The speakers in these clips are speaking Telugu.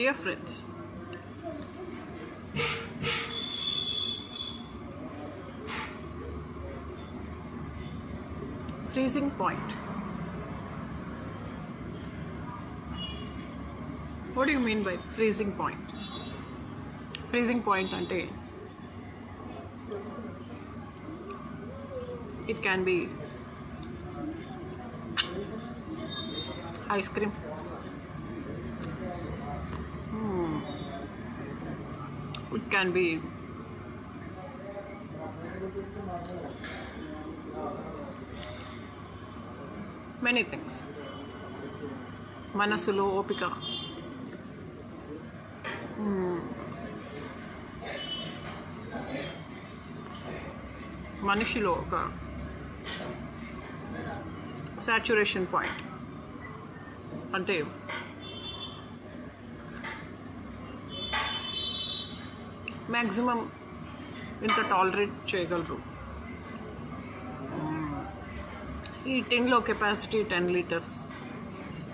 Dear friends, freezing point. What do you mean by freezing point? Freezing point ante it can be ice cream, it can be many things. మనసులో ఓపిక, మనిషిలో ఒక సాచురేషన్ పాయింట్ అంటే మ్యాక్సిమం ఇంత టాలరేట్ చేయగలరు. ఈ టిన్లో కెపాసిటీ 10 లీటర్స్,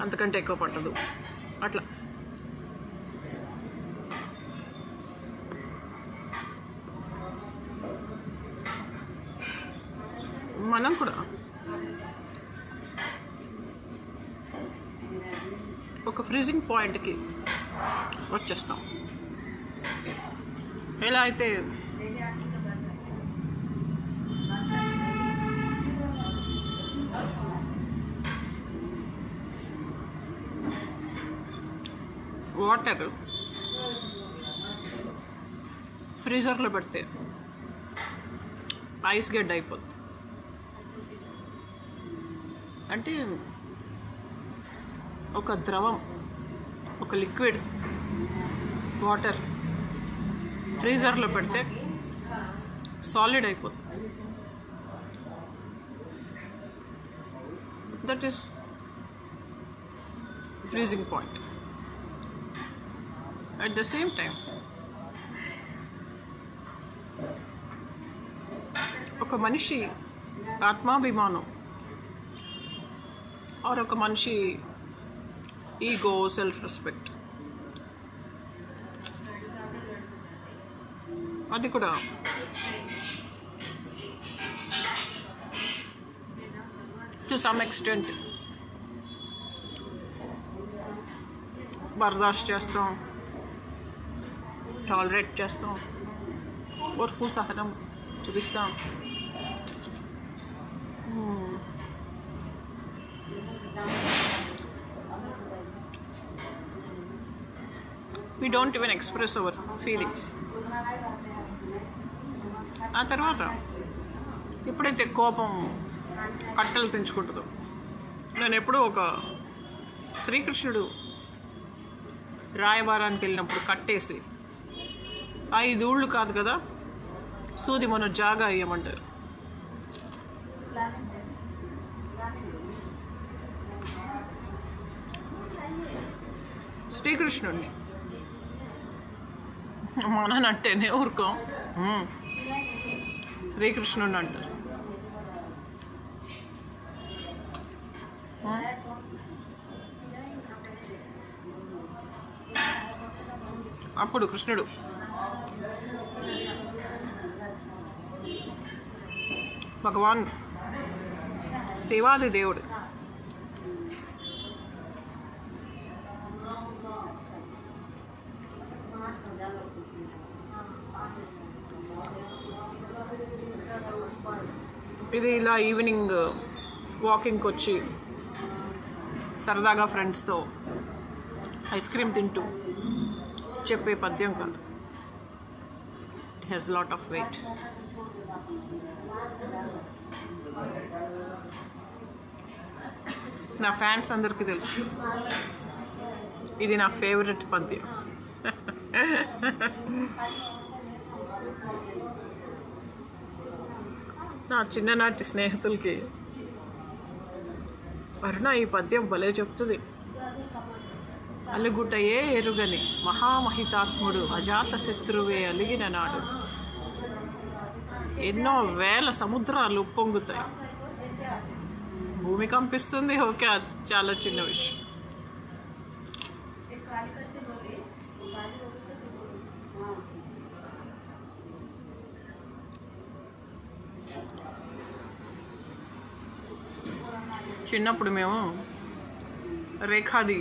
అంతకంటే ఎక్కువ పట్టదు. అట్లా మనం కూడా ఒక ఫ్రీజింగ్ పాయింట్కి వచ్చేస్తాం. ఎలా అయితే వాటర్ ఫ్రీజర్లో పెడితే ఐస్ గడ్డ అయిపోద్ది. అంటే ఒక ద్రవం, ఒక లిక్విడ్ వాటర్ ఫ్రీజర్లో పెడితే సాలిడ్ అయిపోతుంది. That is freezing point. At the same time, ఒక మనిషి ఆత్మాభిమానం ఆర్ ఒక మనిషి ఈగో, సెల్ఫ్ రెస్పెక్ట్, అది కూడా టు సమ్ ఎక్స్టెంట్ బర్దాష్ చేస్తాం, టాలరేట్ చేస్తాం, ఓర్పు సహనం చూపిస్తాం. We don't even express our feelings. ఆ తర్వాత ఎప్పుడైతే కోపం కట్టలు తెంచుకుంటుందో, నేను ఎప్పుడూ ఒక శ్రీకృష్ణుడు రాయబారానికి వెళ్ళినప్పుడు కట్టేసి 5 ఊళ్ళు కాదు కదా, సూది మన జాగా అయ్యమంటారు. శ్రీకృష్ణుడిని మననంటేనే ఊరుకోం, శ్రీకృష్ణుడిని అంటారు. అప్పుడు కృష్ణుడు భగవాన్ దేవాది దేవుడు ఇది ఇలా ఈవినింగ్ వాకింగ్కి వచ్చి సరదాగా ఫ్రెండ్స్తో ఐస్ క్రీమ్ తింటూ చెప్పే పద్యం కాదు. It has lot of weight. నా ఫ్యాన్స్ అందరికీ తెలుసు, ఇది నా ఫేవరెట్ పద్యం. నా చిన్ననాటి స్నేహితులకి అరుణ ఈ పద్యం భలే చెప్తుంది. అలుగుటయే ఎరుగని మహామహితాత్ముడు అజాత శత్రువే అలిగిన నాడు ఎన్నో వేల సముద్రాలు ఉప్పొంగుతాయి, భూమి కంపిస్తుంది. ఓకే, చాలా చిన్న విషయం. చిన్నప్పుడు మేము రేఖాది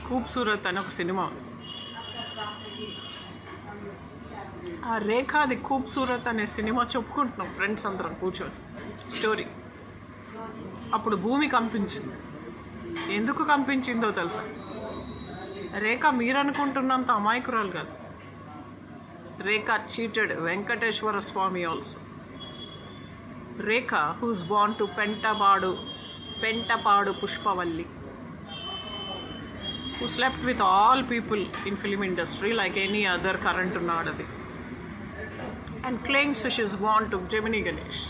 ఖూబ్సూరత్ అనే ఒక సినిమా, ఆ రేఖాది ఖూబ్సూరత్ అనే సినిమా చెప్పుకుంటున్నాం ఫ్రెండ్స్ అందరం కూర్చొని స్టోరీ. అప్పుడు భూమి కంపించింది. ఎందుకు కంపించిందో తెలుసా? రేఖ మీరనుకుంటున్నంత అమాయకురాలు కాదు. Rekha cheated Venkateswara Swamy also. Rekha who's born to Pentapadu Pushpavalli, who slept with all people in film industry like any other current unnadadi, and claims she is born to Gemini Ganesh.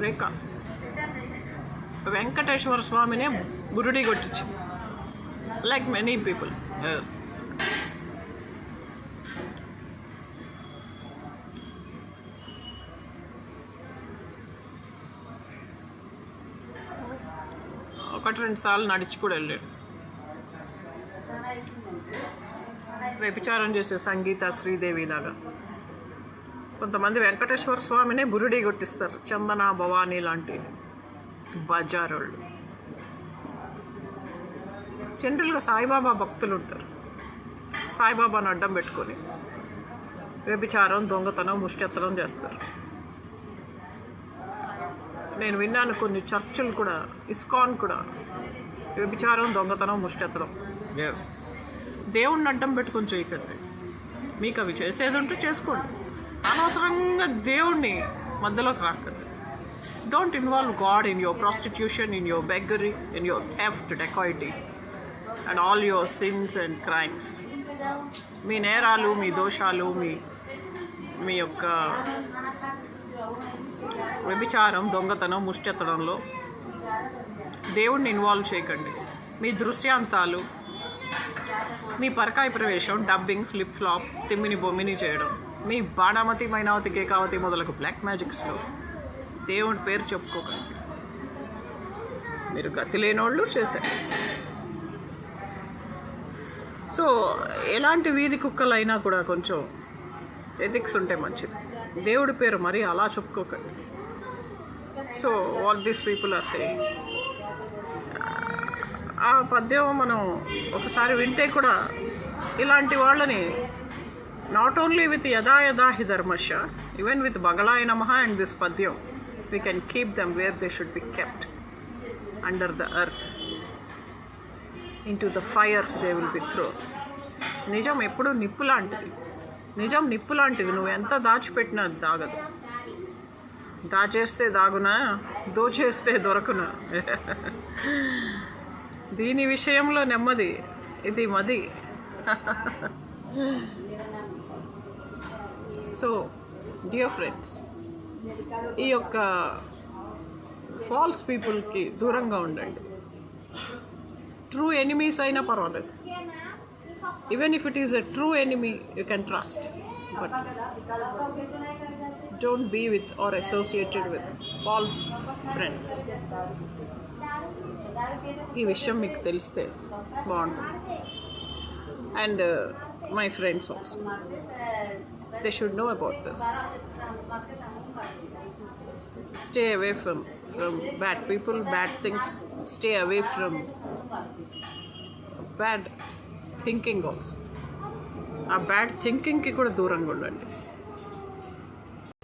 రేఖ వెంకటేశ్వర స్వామినే బురుడి కొట్టించింది, లైక్ మెనీ పీపుల్. ఎస్, ఒకటి రెండు సార్లు నడిచి కూడా వెళ్ళాడు. వ్యభిచారం చేసే సంగీత శ్రీదేవి లాగా కొంతమంది వెంకటేశ్వర స్వామినే బురుడి కొట్టిస్తారు, చందన భవానీ లాంటి బజారోళ్ళు. జనరల్గా సాయిబాబా భక్తులు ఉంటారు, సాయిబాబాను అడ్డం పెట్టుకొని వ్యభిచారం, దొంగతనం, ముష్టెత్తడం చేస్తారు. నేను విన్నాను కొన్ని చర్చిలు కూడా, ఇస్కాన్ కూడా వ్యభిచారం, దొంగతనం, ముష్టెత్తడం. ఎస్, దేవుణ్ణి అడ్డం పెట్టుకొని చేయకండి. మీకు అవి చేసేది ఉంటే చేసుకోండి, అనవసరంగా దేవుణ్ణి మధ్యలోకి రాకండి. Don't involve god in your prostitution, in your beggary, in your theft, dacoity and all your sins and crimes. మీ నేరాలు, మీ దోషాలు, మీ యొక్క వ్యభిచారం, దొంగతనం, ముష్టెత్తడంలో దేవుణ్ణి ఇన్వాల్వ్ చేయకండి. మీ దృశ్యాంతాలు, మీ పరకాయ ప్రవేశం, డబ్బింగ్, ఫ్లిప్ ఫ్లాప్, తిమ్మిని బొమ్మిని చేయడం, మీ బాణామతి, మైనావతి, కేకావతి మొదలగు బ్లాక్ మ్యాజిక్స్లో దేవుడి పేరు చెప్పుకోకండి. మీరు గతి లేనోళ్ళు చేశారు. సో ఎలాంటి వీధి కుక్కలైనా కూడా కొంచెం ఎథిక్స్ ఉంటే మంచిది. దేవుడి పేరు మరీ అలా చెప్పుకోకండి. So what these people are saying, ఆ పద్యం మనం ఒకసారి వింటే కూడా ఇలాంటి వాళ్ళని నాట్ ఓన్లీ విత్ యదా యదా హి ధర్మశ, ఈవెన్ విత్ బగళాయ నమః అండ్ దిస్ పద్యం we can keep them where they should be kept, under the earth, in to the fires they will be throw. నిజం ఎప్పుడు నిప్పు లాంటిది, నిజం నిప్పు లాంటిది. నువ్వు ఎంత దాచిపెట్టినా అది దాగదు. దాచేస్తే దాగునా, దోచేస్తే దొరకునా. దీని విషయంలో నెమ్మది, ఇది మది. సో డియర్ ఫ్రెండ్స్, ఈ యొక్క ఫాల్స్ పీపుల్కి దూరంగా ఉండండి. ట్రూ ఎనిమీస్ అయినా పర్వాలేదు. Even if it is a true enemy you can trust, but don't be with or associated with false friends. ఈ విషయం మీకు తెలిస్తే బాగుంటుంది. And my friends also, they should know about this. Stay away from bad people, bad things. Stay away from bad thinking also. ఆ బ్యాడ్ థింకింగ్కి కూడా దూరంగా ఉండండి.